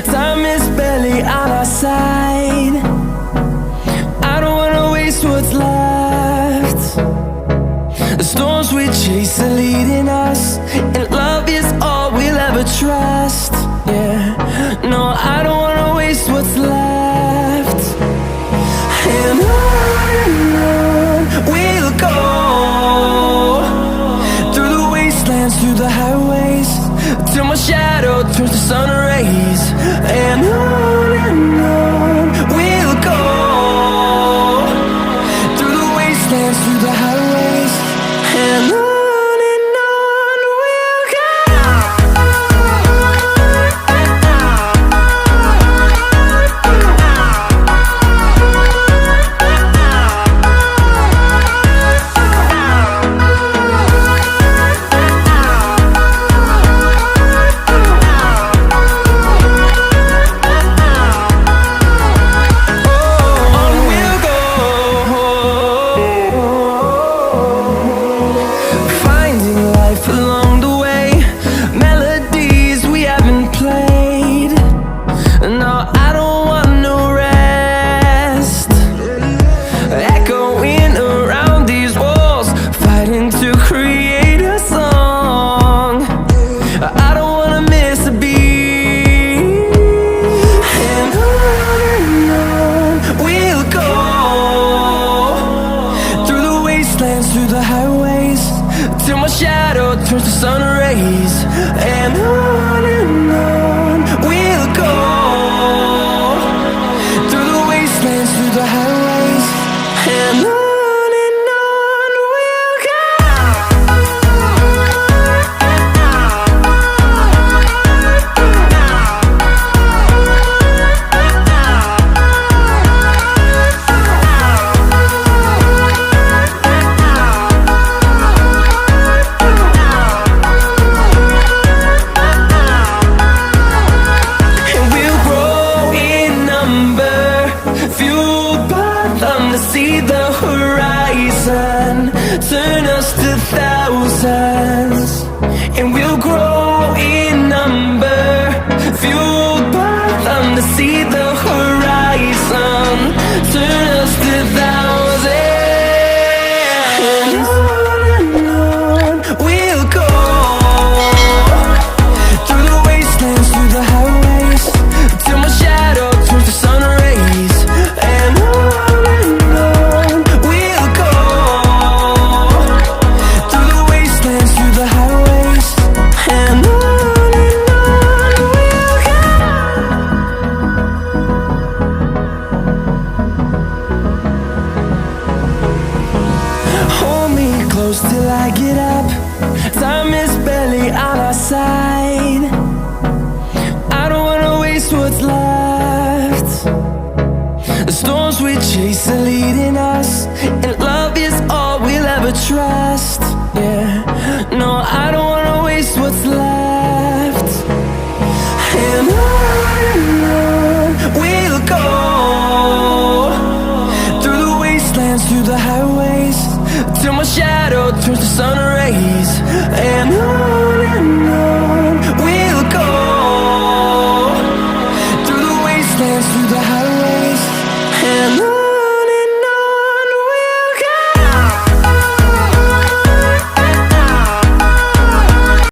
Time is barely on our side. I don't wanna waste what's left. The storms we chase are leading us, and love is all we'll ever trust. Yeah, no, I don't wanna waste what's left. And on we'll go, through the wastelands, through the highways, till my shadow turns to sun rays. And on we'll go, through the wastelands, through the highways, and on we'll go. Through the highways, till my shadow turns to sun rays. And on we'll go, through the wastelands, through the highways, and on. To see the horizon turn us to thousands, and we'll grow in number, fueled by them. To see the horizon turn us to thousands, and on we'll go, through the wastelands, through the highways, till my shadow turns to sun rays. And on till I get up, time is barely on our side. I don't wanna waste what's left. The storms we chase are leading us,